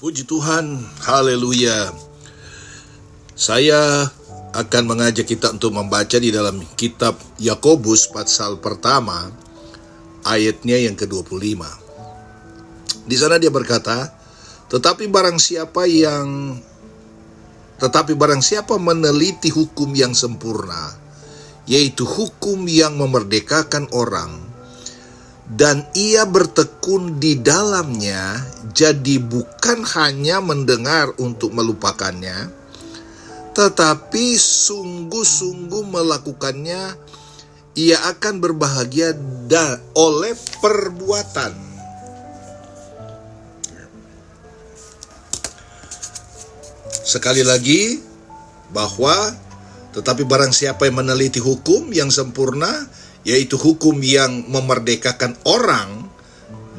Puji Tuhan, haleluya. Saya akan mengajak kita untuk membaca di dalam kitab Yakobus pasal pertama, ayatnya yang ke-25. Di sana dia berkata, Tetapi barang siapa meneliti hukum yang sempurna, yaitu hukum yang memerdekakan orang, dan ia bertekun di dalamnya, jadi bukan hanya mendengar untuk melupakannya, tetapi sungguh-sungguh melakukannya, ia akan berbahagia oleh perbuatan. Sekali lagi, bahwa tetapi barang siapa yang meneliti hukum yang sempurna, yaitu hukum yang memerdekakan orang,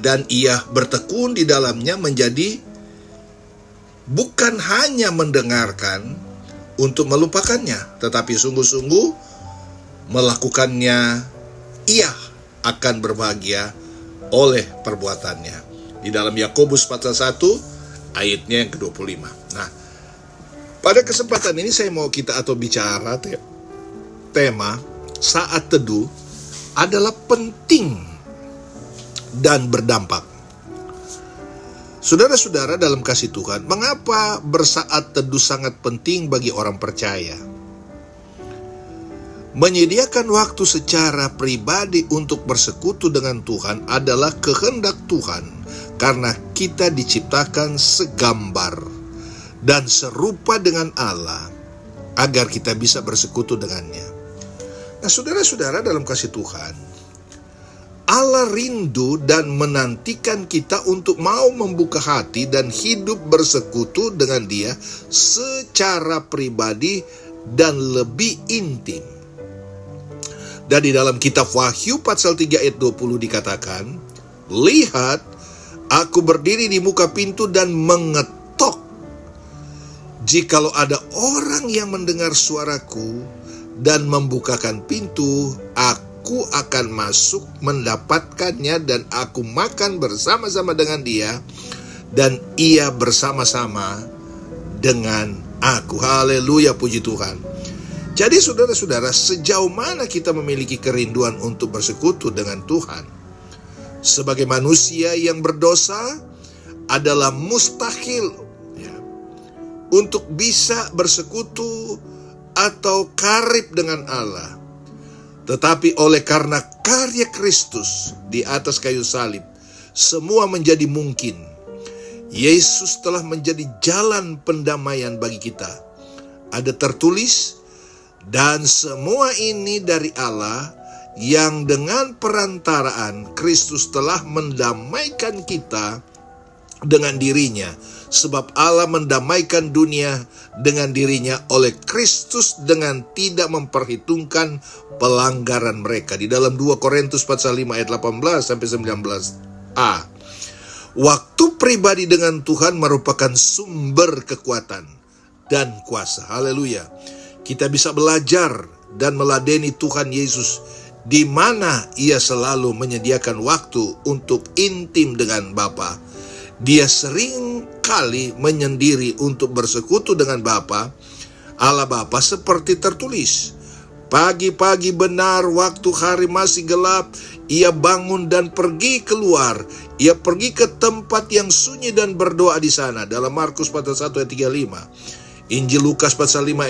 dan ia bertekun di dalamnya, menjadi bukan hanya mendengarkan untuk melupakannya, tetapi sungguh-sungguh melakukannya, ia akan berbahagia oleh perbuatannya. Di dalam Yakobus pasal 1 ayatnya yang ke-25. Nah, pada kesempatan ini saya mau kita bicara tema saat teduh adalah penting dan berdampak. Saudara-saudara dalam kasih Tuhan, mengapa bersaat teduh sangat penting bagi orang percaya? Menyediakan waktu secara pribadi untuk bersekutu dengan Tuhan adalah kehendak Tuhan, karena kita diciptakan segambar dan serupa dengan Allah, agar kita bisa bersekutu dengannya. Nah, saudara-saudara dalam kasih Tuhan, Allah rindu dan menantikan kita untuk mau membuka hati dan hidup bersekutu dengan Dia secara pribadi dan lebih intim. Dan di dalam kitab Wahyu pasal 3 ayat 20 dikatakan, Lihat, aku berdiri di muka pintu dan mengetok. Jikalau ada orang yang mendengar suaraku dan membukakan pintu, aku akan masuk mendapatkannya, dan aku makan bersama-sama dengan dia, dan ia bersama-sama dengan aku. Haleluya, puji Tuhan. Jadi saudara-saudara, sejauh mana kita memiliki kerinduan untuk bersekutu dengan Tuhan? Sebagai manusia yang berdosa, adalah mustahil untuk bisa bersekutu atau karib dengan Allah. Tetapi oleh karena karya Kristus di atas kayu salib, semua menjadi mungkin. Yesus telah menjadi jalan pendamaian bagi kita. Ada tertulis, dan semua ini dari Allah, yang dengan perantaraan Kristus telah mendamaikan kita dengan dirinya. Sebab Allah mendamaikan dunia dengan dirinya oleh Kristus, dengan tidak memperhitungkan pelanggaran mereka. Di dalam 2 Korintus pasal 5 ayat 18 sampai 19a. Waktu pribadi dengan Tuhan merupakan sumber kekuatan dan kuasa. Haleluya. Kita bisa belajar dan meladeni Tuhan Yesus, di mana Ia selalu menyediakan waktu untuk intim dengan Bapa. Dia sering kali menyendiri untuk bersekutu dengan Bapa, Allah Bapa, seperti tertulis, pagi-pagi benar waktu hari masih gelap, ia bangun dan pergi keluar. Ia pergi ke tempat yang sunyi dan berdoa di sana. Dalam Markus pasal 1 ayat 35. Injil Lukas pasal 5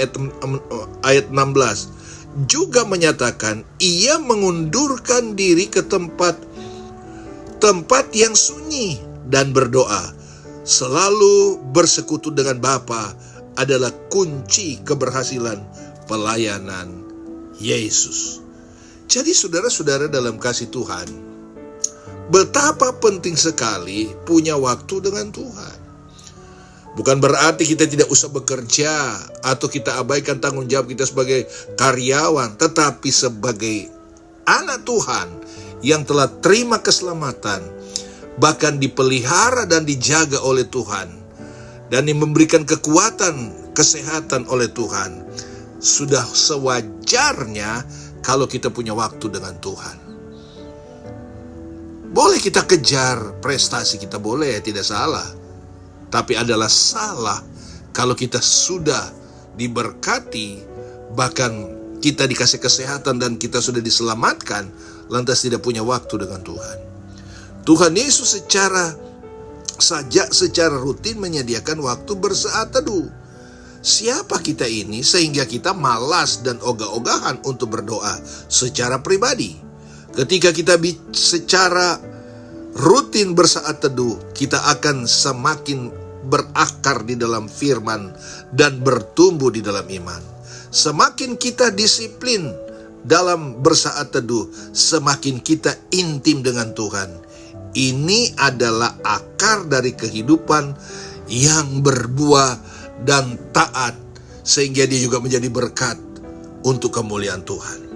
ayat 16 juga menyatakan, ia mengundurkan diri ke tempat yang sunyi dan berdoa. Selalu bersekutu dengan Bapa adalah kunci keberhasilan pelayanan Yesus. Jadi saudara-saudara dalam kasih Tuhan, betapa penting sekali punya waktu dengan Tuhan. Bukan berarti kita tidak usah bekerja atau kita abaikan tanggung jawab kita sebagai karyawan, tetapi sebagai anak Tuhan yang telah terima keselamatan, bahkan dipelihara dan dijaga oleh Tuhan, dan memberikan kekuatan, kesehatan oleh Tuhan, sudah sewajarnya kalau kita punya waktu dengan Tuhan. Boleh kita kejar prestasi kita, boleh, tidak salah. Tapi adalah salah kalau kita sudah diberkati, bahkan kita dikasih kesehatan dan kita sudah diselamatkan, lantas tidak punya waktu dengan Tuhan. Tuhan Yesus secara rutin menyediakan waktu bersaat teduh. Siapa kita ini sehingga kita malas dan ogah-ogahan untuk berdoa secara pribadi? Ketika kita secara rutin bersaat teduh, kita akan semakin berakar di dalam firman dan bertumbuh di dalam iman. Semakin kita disiplin dalam bersaat teduh, semakin kita intim dengan Tuhan. Ini adalah akar dari kehidupan yang berbuah dan taat, sehingga dia juga menjadi berkat untuk kemuliaan Tuhan.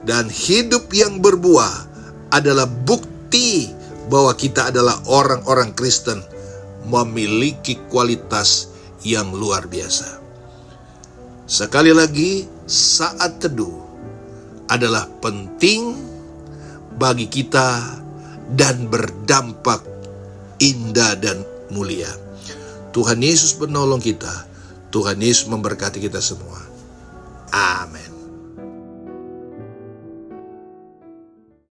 Dan hidup yang berbuah adalah bukti bahwa kita adalah orang-orang Kristen memiliki kualitas yang luar biasa. Sekali lagi, saat teduh adalah penting bagi kita dan berdampak indah dan mulia. Tuhan Yesus menolong kita. Tuhan Yesus memberkati kita semua. Amin.